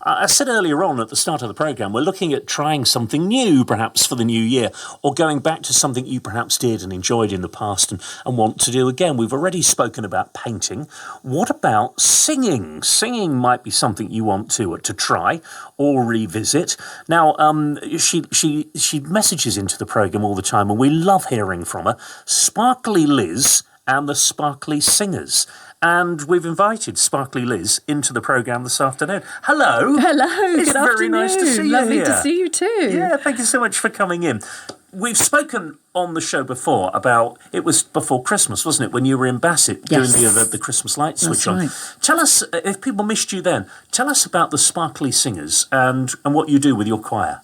I said earlier on at the start of the programme, we're looking at trying something new, perhaps, for the new year, or going back to something you perhaps did and enjoyed in the past and want to do again. We've already spoken about painting. What about singing? Singing might be something you want to try or revisit. Now, she messages into the programme all the time, and we love hearing from her. Sparkly Liz and the Sparkly Singers. And we've invited Sparkly Liz into the programme this afternoon. Hello. Hello. It's very nice to see you Lovely here. to see you too. Yeah, thank you so much for coming in. We've spoken on the show before about, it was before Christmas, wasn't it, when you were in Bassett doing the Christmas light switch on. Tell us, if people missed you then, tell us about the Sparkly Singers and what you do with your choir.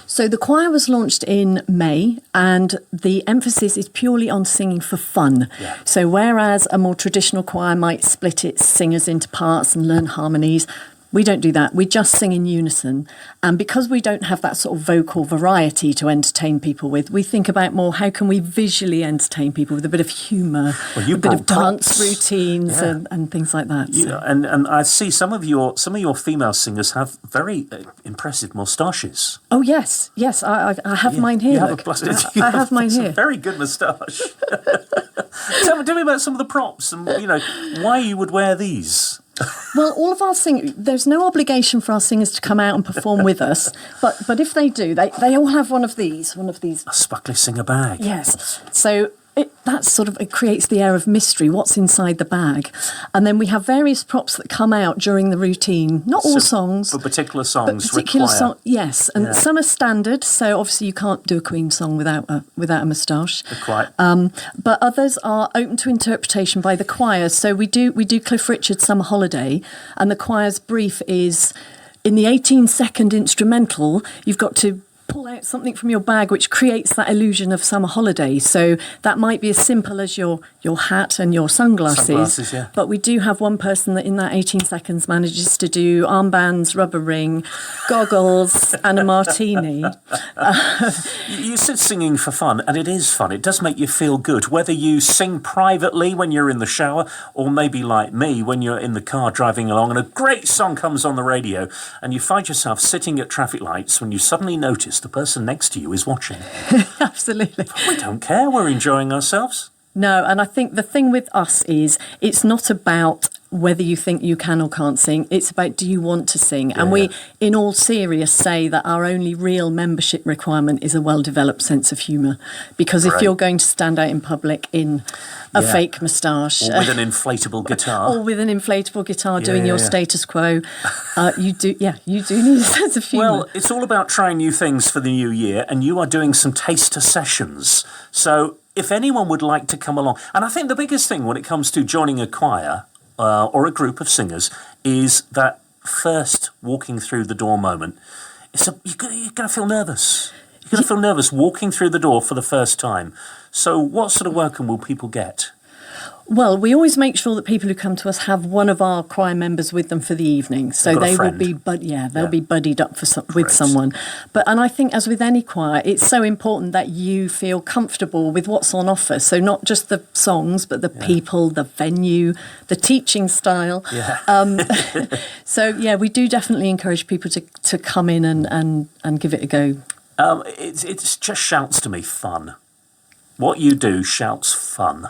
So the choir was launched in May, and the emphasis is purely on singing for fun. Yeah. So whereas a more traditional choir might split its singers into parts and learn harmonies, we don't do that. We just sing in unison. And because we don't have that sort of vocal variety to entertain people with, we think about more how can we visually entertain people with a bit of humour, a bit of dance routines and things like that. So. And I see some of your female singers have very impressive moustaches. Oh, yes. I have mine here. I have mine here. Very good moustache. Tell me about some of the props and, why you would wear these. Well, all of our singers, there's no obligation for our singers to come out and perform with us, but if they do, they all have one of these. A Sparkly Singer bag. Yes. So it creates the air of mystery, what's inside the bag. And then we have various props that come out during the routine, not all songs. For particular songs yes. And some are standard, so obviously you can't do a Queen song without a moustache. Quite. But others are open to interpretation by the choir. So we do Cliff Richard's Summer Holiday, and the choir's brief is, in the 18-second instrumental, you've got to pull out something from your bag which creates that illusion of summer holiday. So that might be as simple as your hat and your sunglasses. Yeah. But we do have one person that in that 18 seconds manages to do armbands, rubber ring, goggles and a martini. You said singing for fun, and it is fun. It does make you feel good, whether you sing privately when you're in the shower or maybe like me when you're in the car driving along and a great song comes on the radio and you find yourself sitting at traffic lights when you suddenly notice the person next to you is watching. Absolutely. But we don't care. We're enjoying ourselves. No, and I think the thing with us is it's not about whether you think you can or can't sing. It's about, do you want to sing? And we, in all serious, say that our only real membership requirement is a well-developed sense of humour. Because if you're going to stand out in public in a fake moustache... Or with an inflatable guitar. Or with an inflatable guitar doing your status quo, you do need a sense of humour. Well, it's all about trying new things for the new year, and you are doing some taster sessions. So if anyone would like to come along... And I think the biggest thing when it comes to joining a choir... or a group of singers, is that first walking through the door moment. You're going to feel nervous. You're going to feel nervous walking through the door for the first time. So what sort of welcome will people get? Well, we always make sure that people who come to us have one of our choir members with them for the evening. So they will be, they'll be buddied up with someone. And I think, as with any choir, it's so important that you feel comfortable with what's on offer. So not just the songs, but the people, the venue, the teaching style. Yeah. So we do definitely encourage people to come in and give it a go. It just shouts to me fun. What you do shouts fun.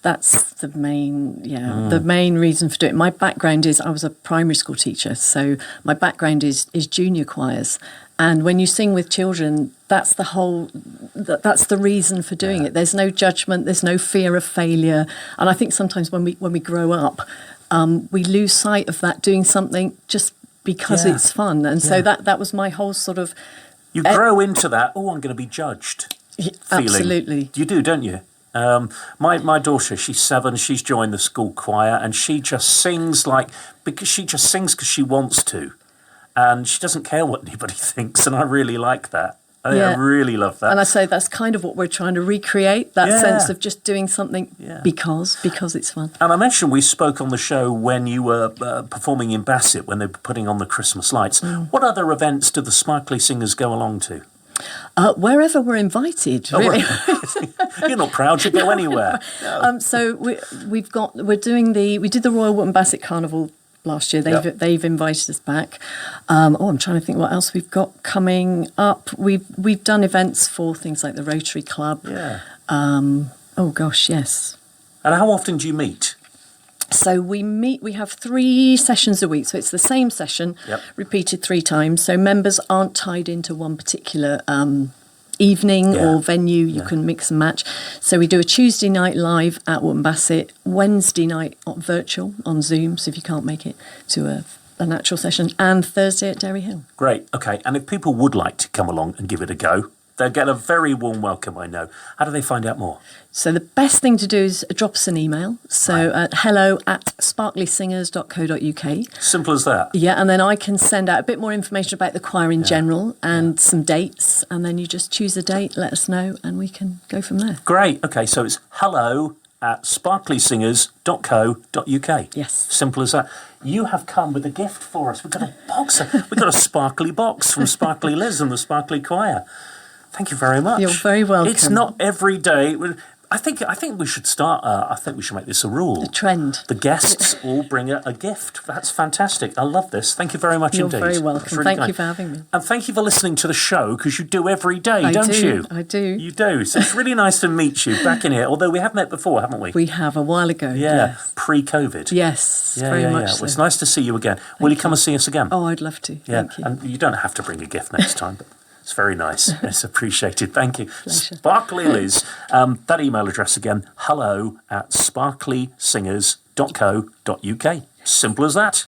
That's the main reason for doing it. My background is I was a primary school teacher, so my background is junior choirs. And when you sing with children, that's the reason for doing it. There's no judgment, there's no fear of failure. And I think sometimes when we grow up, we lose sight of that, doing something just because it's fun. And so that was my whole sort of... You grow into that, I'm going to be judged feeling. Absolutely. You do, don't you? My daughter, she's 7, she's joined the school choir, and she just sings because she wants to, and she doesn't care what anybody thinks, and I really like that. I really love that. And I say that's kind of what we're trying to recreate, that sense of just doing something because it's fun. And I mentioned we spoke on the show when you were performing in Bassett, when they were putting on the Christmas lights. What other events do the Sparkly Singers go along to? Wherever we're invited, really. You're not proud to go anywhere. So we did the Royal Wootton Bassett Carnival last year. They've invited us back. I'm trying to think what else we've got coming up. We've done events for things like the Rotary Club. Yeah. Yes. And how often do you meet? So we have 3 sessions a week. So it's the same session, repeated 3 times. So members aren't tied into one particular evening or venue. You can mix and match. So we do a Tuesday night live at Wootton Bassett, Wednesday night virtual on Zoom, so if you can't make it to an actual session, and Thursday at Derry Hill. Great, okay. And if people would like to come along and give it a go, they'll get a very warm welcome, I know. How do they find out more? So the best thing to do is drop us an email. So at hello@sparklysingers.co.uk. Simple as that. Yeah, and then I can send out a bit more information about the choir in general and some dates, and then you just choose a date, let us know, and we can go from there. Great, okay, so it's hello@sparklysingers.co.uk. Yes. Simple as that. You have come with a gift for us. We've got a box. We've got a sparkly box from Sparkly Liz and the Sparkly Choir. Thank you very much. You're very welcome. It's not every day. I think we should start. I think we should make this a rule. A trend. The guests all bring a gift. That's fantastic. I love this. Thank you very much You're indeed. You're very welcome. Really Thank kind. you for having me. And thank you for listening to the show, because you do every day, don't you? I do. You do. So it's really nice to meet you back in here. Although we have met before, haven't we? We have a while ago. Yeah, pre-COVID. Yes, very much so. Well, it's nice to see you again. Will you come and see us again? Oh, I'd love to. Yeah, Thank you. and you don't have to bring a gift next time, but it's very nice. It's appreciated. Thank you. Pleasure. Sparkly Liz. That email address again, hello@sparklysingers.co.uk. Simple as that.